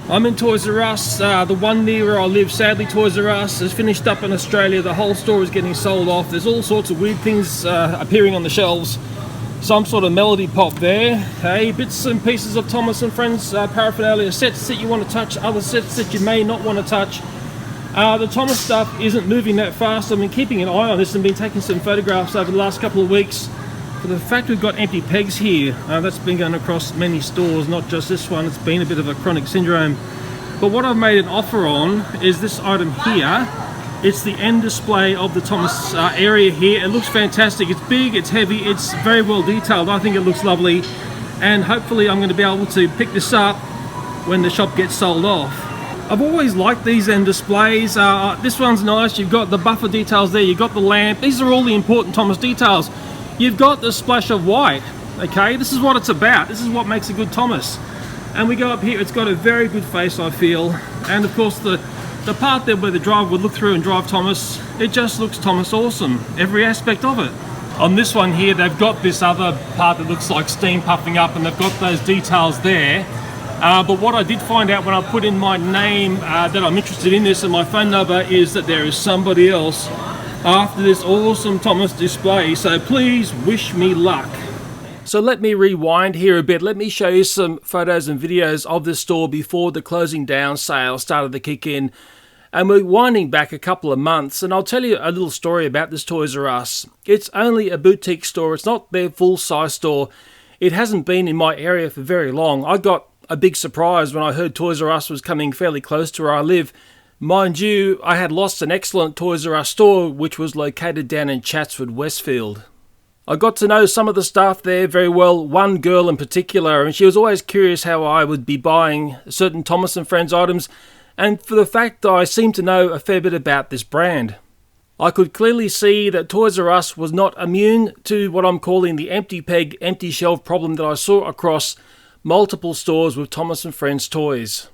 I'm in ToysRUs, the one near where I live. Sadly, ToysRUs has finished up in Australia. The whole store is getting sold off. There's all sorts of weird things appearing on the shelves. Some sort of melody pop there. Hey, bits and pieces of Thomas and Friends paraphernalia, sets that you want to touch, other sets that you may not want to touch. The Thomas stuff isn't moving that fast. I've been keeping an eye on this and been taking some photographs over the last couple of weeks. For the fact we've got empty pegs here, that's been going across many stores, not just this one. It's been a bit of a chronic syndrome. But what I've made an offer on is this item here. It's the end display of the Thomas area here. It looks fantastic. It's big, it's heavy, it's very well detailed. I think it looks lovely. And hopefully I'm going to be able to pick this up when the shop gets sold off. I've always liked these end displays. This one's nice. You've got the buffer details there. You've got the lamp. These are all the important Thomas details. You've got the splash of white, okay? This is what it's about. This is what makes a good Thomas. And we go up here, it's got a very good face, I feel. And of course the part there where the driver would look through and drive Thomas, it just looks Thomas awesome, every aspect of it. On this one here, they've got this other part that looks like steam puffing up, and they've got those details there. But what I did find out when I put in my name that I'm interested in this and my phone number is that there is somebody else after this awesome Thomas display, so please wish me luck. So let me rewind here a bit. Let me show you some photos and videos of this store before the closing down sale started to kick in. And we're winding back a couple of months, and I'll tell you a little story about this ToysRUs. It's only a boutique store. It's not their full-size store. It hasn't been in my area for very long. I got a big surprise when I heard ToysRUs was coming fairly close to where I live. Mind you, I had lost an excellent ToysRUs store which was located down in Chatswood, Westfield. I got to know some of the staff there very well, one girl in particular, and she was always curious how I would be buying certain Thomas and Friends items, and for the fact that I seemed to know a fair bit about this brand. I could clearly see that ToysRUs was not immune to what I'm calling the empty peg, empty shelf problem that I saw across multiple stores with Thomas and Friends toys.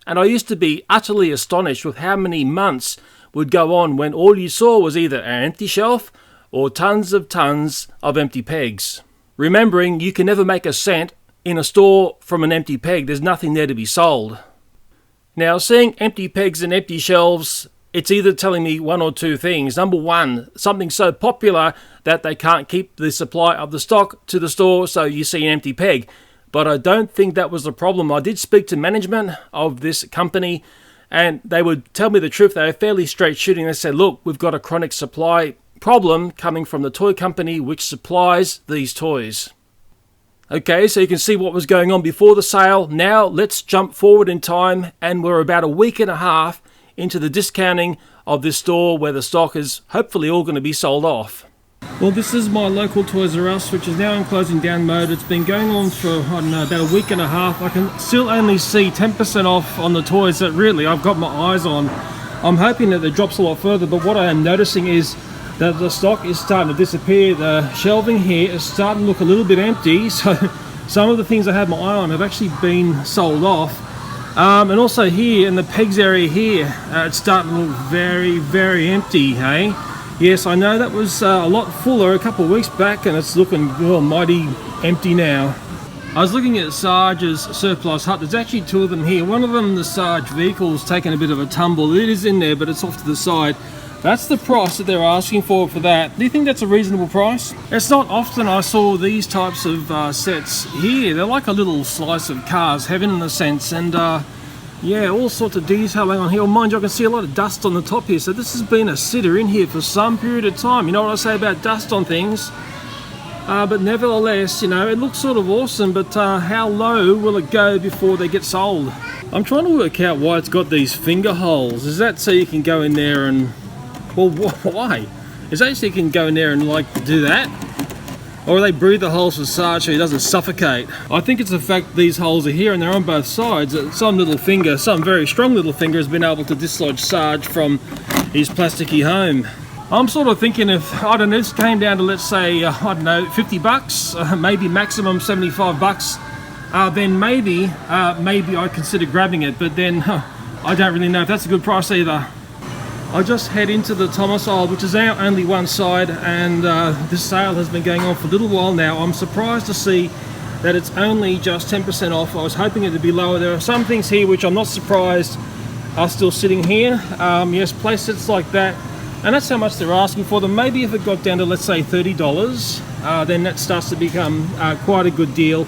And I used to be utterly astonished with how many months would go on when all you saw was either an empty shelf or tons of empty pegs. Remembering you can never make a cent in a store from an empty peg. There's nothing there to be sold. Now, seeing empty pegs and empty shelves, it's either telling me one or two things. Number one, something so popular that they can't keep the supply of the stock to the store, so you see an empty peg. But I don't think that was the problem. I did speak to management of this company, and they would tell me the truth. They were fairly straight shooting. They said, look, we've got a chronic supply problem coming from the toy company which supplies these toys. Okay, so you can see what was going on before the sale. Now let's jump forward in time, and we're about a week and a half into the discounting of this store where the stock is hopefully all going to be sold off. Well, this is my local ToysRUs, which is now in closing down mode. It's been going on for, I don't know, about a week and a half. I can still only see 10% off on the toys that really I've got my eyes on. I'm hoping that it drops a lot further, but what I am noticing is that the stock is starting to disappear. The shelving here is starting to look a little bit empty, so some of the things I had my eye on have actually been sold off. And also here in the pegs area here, it's starting to look very, very empty, hey? Yes, I know that was a lot fuller a couple of weeks back, and it's looking mighty empty now. I was looking at Sarge's surplus hut. There's actually two of them here. One of them, the Sarge vehicle's taken a bit of a tumble. It is in there, but it's off to the side. That's the price that they're asking for that. Do you think that's a reasonable price? It's not often I saw these types of sets here. They're like a little slice of cars heaven in a sense, and yeah, all sorts of detailing on here. Mind you, I can see a lot of dust on the top here, so this has been a sitter in here for some period of time. You know what I say about dust on things? But nevertheless, you know, it looks sort of awesome, but how low will it go before they get sold? I'm trying to work out why it's got these finger holes. Is that so you can go in there and... Well, why? Is that so you can go in there and, like, do that? Or they breathe the holes for Sarge so he doesn't suffocate? I think it's the fact these holes are here and they're on both sides that some little finger, some very strong little finger, has been able to dislodge Sarge from his plasticky home. I'm sort of thinking if, I don't know, this came down to, let's say, I don't know, 50 bucks, maybe maximum 75 bucks, then maybe I'd consider grabbing it, but then I don't really know if that's a good price either. I just head into the Thomas aisle, which is now only one side, and this sale has been going on for a little while now. I'm surprised to see that it's only just 10% off. I was hoping it to be lower. There are some things here which I'm not surprised are still sitting here. Yes, play sets like that, and that's how much they're asking for them. Maybe if it got down to, let's say, $30, then that starts to become quite a good deal.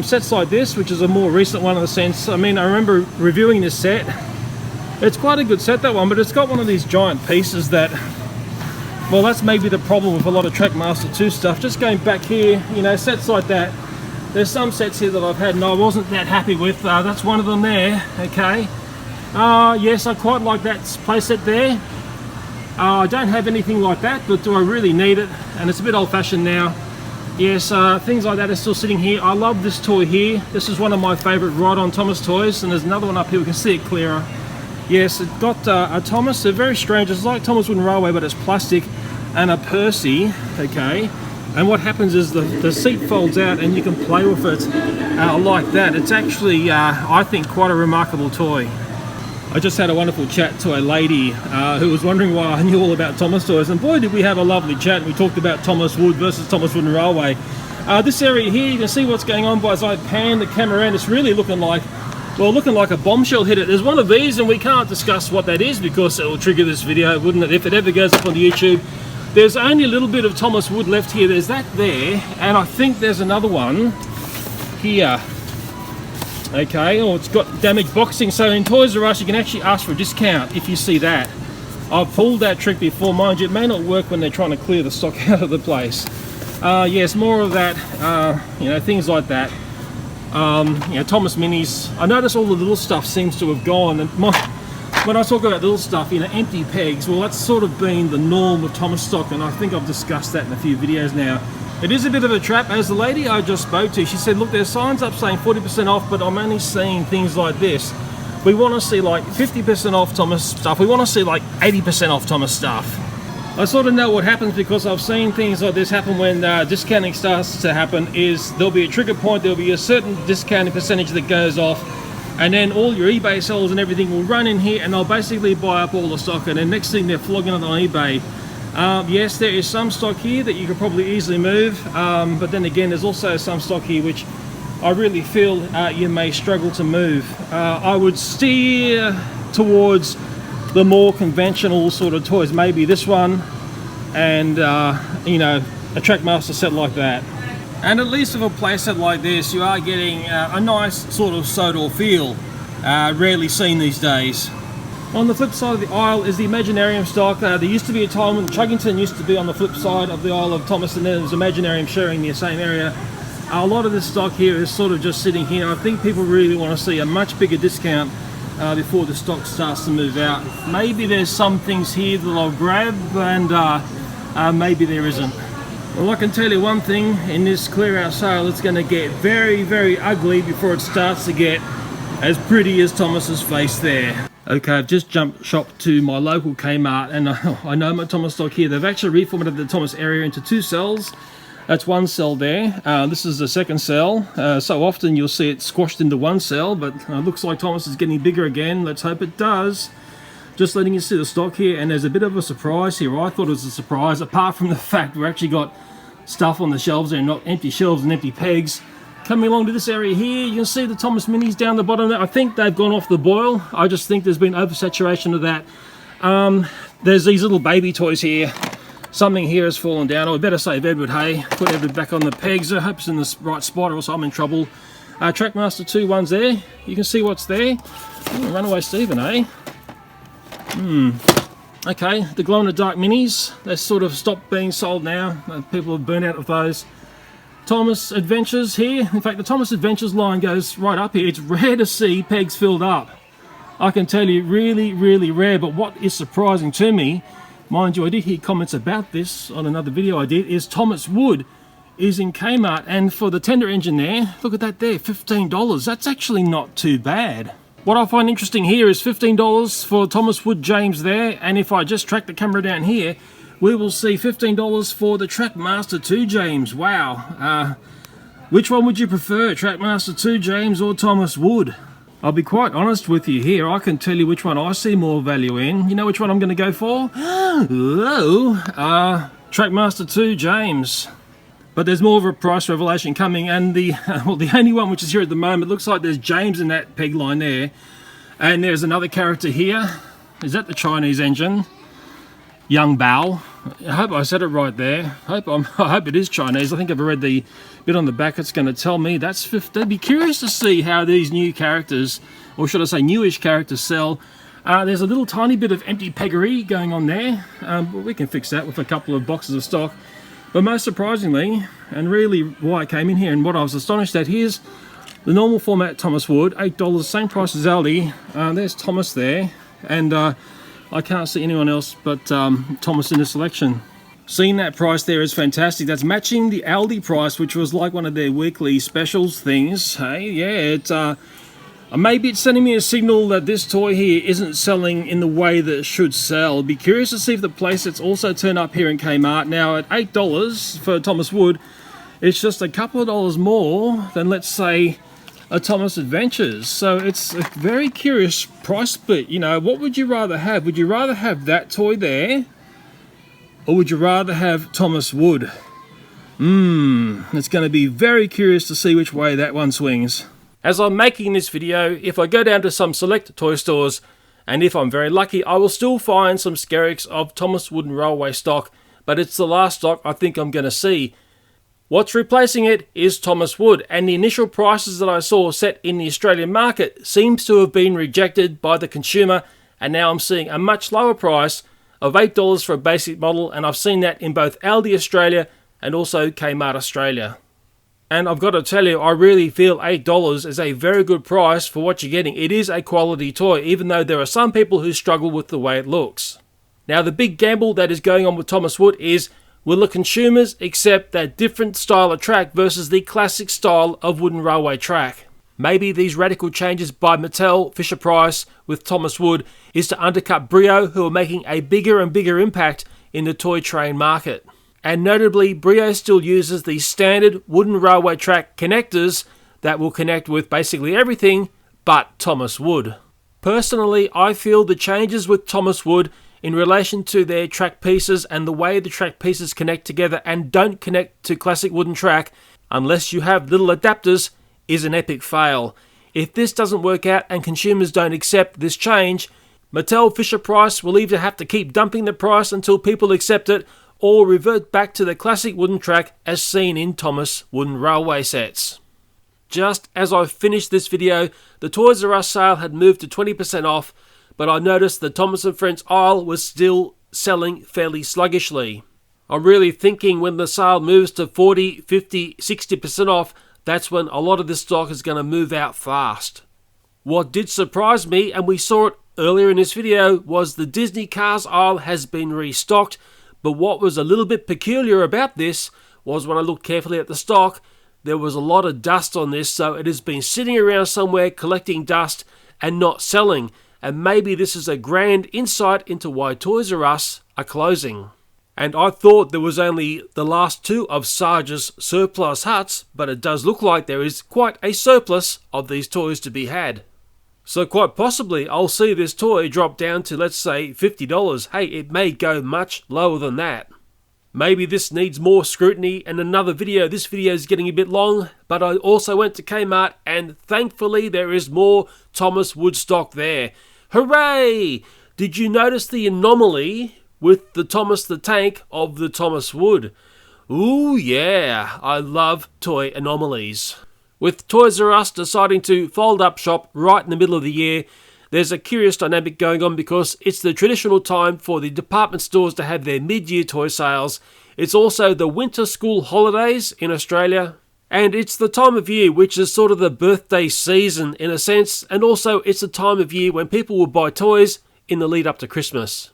Sets like this, which is a more recent one in the sense, I mean, I remember reviewing this set. It's quite a good set, that one, but it's got one of these giant pieces that, well, that's maybe the problem with a lot of Trackmaster 2 stuff. Just going back here, you know, sets like that. There's some sets here that I've had and I wasn't that happy with. That's one of them there, okay. Yes, I quite like that playset there. I don't have anything like that, but do I really need it? And it's a bit old-fashioned now. Yes, things like that are still sitting here. I love this toy here. This is one of my favourite Ride-On Thomas toys, and there's another one up here. We can see it clearer. Yes, it got a Thomas. They're very strange. It's like Thomas Wooden Railway, but it's plastic, and a Percy, okay. And what happens is the seat folds out and you can play with it like that. It's actually, I think, quite a remarkable toy. I just had a wonderful chat to a lady who was wondering why I knew all about Thomas toys, and boy did we have a lovely chat. We talked about Thomas Wood versus Thomas Wooden Railway. This area here, you can see what's going on by as I pan the camera around. It's really looking like, well, looking like a bombshell hit it. There's one of these and we can't discuss what that is because it will trigger this video, wouldn't it, if it ever goes up on the YouTube. There's only a little bit of Thomas Wood left here. There's that there, and I think there's another one here. Okay, oh, it's got damaged boxing, so in ToysRUs you can actually ask for a discount if you see that. I've pulled that trick before, mind you, it may not work when they're trying to clear the stock out of the place. Yes, more of that, you know, things like that. You know, Thomas Minis. I notice all the little stuff seems to have gone, and when I talk about little stuff, you know, empty pegs, well, that's sort of been the norm with Thomas stock, and I think I've discussed that in a few videos now. It is a bit of a trap. As the lady I just spoke to, she said, look, there's signs up saying 40% off, but I'm only seeing things like this. We want to see like 50% off Thomas stuff. We want to see like 80% off Thomas stuff. I sort of know what happens because I've seen things like this happen when discounting starts to happen. Is there'll be a trigger point, there'll be a certain discounting percentage that goes off, and then all your eBay sellers and everything will run in here and they'll basically buy up all the stock, and then next thing they're flogging it on eBay. Yes, there is some stock here that you could probably easily move, but then again there's also some stock here which I really feel you may struggle to move. I would steer towards the more conventional sort of toys, maybe this one and you know, a Trackmaster set like that. And at least with a playset like this you are getting a nice sort of Sodor feel, rarely seen these days. On the flip side of the aisle is the Imaginarium stock. There used to be a time when Chuggington used to be on the flip side of the aisle of Thomas, and then there was Imaginarium sharing the same area. A lot of this stock here is sort of just sitting here. I think people really want to see a much bigger discount before the stock starts to move out. Maybe there's some things here that I'll grab, and maybe there isn't. Well, I can tell you one thing, in this clear out sale it's going to get very, very ugly before it starts to get as pretty as Thomas's face there. Okay, I've just jumped shop to my local Kmart, and I know my Thomas stock here. They've actually reformatted the Thomas area into 2 cells. That's one cell there. This is the second cell. So often you'll see it squashed into one cell, but looks like Thomas is getting bigger again. Let's hope it does. Just letting you see the stock here, and there's a bit of a surprise here. I thought it was a surprise, apart from the fact we've actually got stuff on the shelves there, not empty shelves and empty pegs. Coming along to this area here, you can see the Thomas Minis down the bottom there. I think they've gone off the boil. I just think there's been oversaturation of that. There's these little baby toys here. Something here has fallen down. I better save Edward, hey. Put Edward back on the pegs. I hope it's in the right spot or else I'm in trouble. Trackmaster 2 one's there. You can see what's there. Ooh, Runaway Stephen, eh? Okay, the glow-in-the-dark minis. They're sort of stopped being sold now. People have burned out of those. Thomas Adventures here. In fact, the Thomas Adventures line goes right up here. It's rare to see pegs filled up. I can tell you, really, really rare. But what is surprising to me, mind you, I did hear comments about this on another video I did, is Thomas Wood is in Kmart. And for the tender engine there, look at that there, $15. That's actually not too bad. What I find interesting here is $15 for Thomas Wood James there. And if I just track the camera down here, we will see $15 for the Trackmaster 2 James. Wow. Which one would you prefer, Trackmaster 2 James or Thomas Wood? I'll be quite honest with you here. I can tell you which one I see more value in. You know which one I'm going to go for? Trackmaster 2 James. But there's more of a price revelation coming, and the well, the only one which is here at the moment, looks like there's James in that peg line there, and there's another character here. Is that the Chinese engine? Young Bao. I hope I said it right there. I hope it is Chinese. I think I've read the bit on the back. It's going to tell me that's 50. I'd be curious to see how these new characters, or should I say newish characters, sell. There's a little tiny bit of empty peggery going on there. But we can fix that with a couple of boxes of stock. But most surprisingly, and really why I came in here and what I was astonished at, here's the normal format Thomas Wood, $8, same price as Aldi. There's Thomas there, and I can't see anyone else but Thomas in the selection. Seeing that price there is fantastic. That's matching the Aldi price, which was like one of their weekly specials things. Hey, yeah, maybe it's sending me a signal that this toy here isn't selling in the way that it should sell. Be curious to see if the playsets also turn up here in Kmart. Now at $8 for Thomas Wood, it's just a couple of dollars more than, let's say, a Thomas Adventures. So it's a very curious price split. You know, what would you rather have? Would you rather have that toy there, or would you rather have Thomas Wood? It's going to be very curious to see which way that one swings. As I'm making this video, if I go down to some select toy stores, and if I'm very lucky, I will still find some skerricks of Thomas Wooden Railway stock, but it's the last stock I think I'm going to see. What's replacing it is Thomas Wood, and the initial prices that I saw set in the Australian market seems to have been rejected by the consumer, and now I'm seeing a much lower price of $8 for a basic model, and I've seen that in both Aldi Australia and also Kmart Australia. And I've got to tell you, I really feel $8 is a very good price for what you're getting. It is a quality toy, even though there are some people who struggle with the way it looks. Now, the big gamble that is going on with Thomas Wood is, will the consumers accept that different style of track versus the classic style of wooden railway track? Maybe these radical changes by Mattel, Fisher-Price with Thomas Wood is to undercut Brio, who are making a bigger and bigger impact in the toy train market. And notably, Brio still uses the standard wooden railway track connectors that will connect with basically everything but Thomas Wood. Personally, I feel the changes with Thomas Wood in relation to their track pieces and the way the track pieces connect together and don't connect to classic wooden track unless you have little adapters is an epic fail. If this doesn't work out and consumers don't accept this change, Mattel Fisher-Price will either have to keep dumping the price until people accept it, or revert back to the classic wooden track as seen in Thomas Wooden Railway sets. Just as I finished this video, the ToysRUs sale had moved to 20% off, but I noticed the Thomas & Friends aisle was still selling fairly sluggishly. I'm really thinking when the sale moves to 40, 50, 60% off, that's when a lot of this stock is going to move out fast. What did surprise me, and we saw it earlier in this video, was the Disney Cars aisle has been restocked. But what was a little bit peculiar about this was when I looked carefully at the stock, there was a lot of dust on this, so it has been sitting around somewhere collecting dust and not selling. And maybe this is a grand insight into why ToysRUs are closing. And I thought there was only the last two of Sarge's surplus huts, but it does look like there is quite a surplus of these toys to be had. So quite possibly I'll see this toy drop down to, let's say, $50. Hey, it may go much lower than that. Maybe this needs more scrutiny and another video. This video is getting a bit long, but I also went to Kmart and thankfully there is more Thomas Wood stock there. Hooray! Did you notice the anomaly with the Thomas the Tank of the Thomas Wood? Ooh yeah, I love toy anomalies. With ToysRUs deciding to fold up shop right in the middle of the year, there's a curious dynamic going on because it's the traditional time for the department stores to have their mid-year toy sales. It's also the winter school holidays in Australia, and it's the time of year which is sort of the birthday season in a sense, and also it's the time of year when people will buy toys in the lead up to Christmas.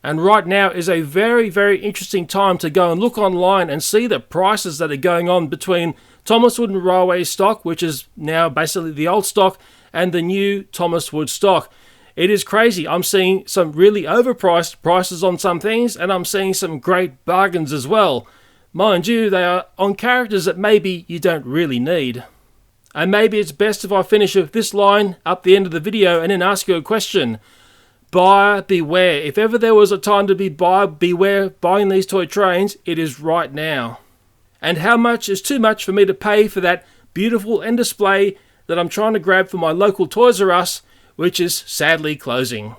And right now is a very, very interesting time to go and look online and see the prices that are going on between Thomas Wooden Railway stock, which is now basically the old stock, and the new Thomas Wood stock. It is crazy. I'm seeing some really overpriced prices on some things, and I'm seeing some great bargains as well. Mind you, they are on characters that maybe you don't really need. And maybe it's best if I finish with this line up the end of the video and then ask you a question. Buyer beware. If ever there was a time to be buyer beware buying these toy trains, it is right now. and how much is too much for me to pay for that beautiful end display that I'm trying to grab for my local Toys R Us, which is sadly closing.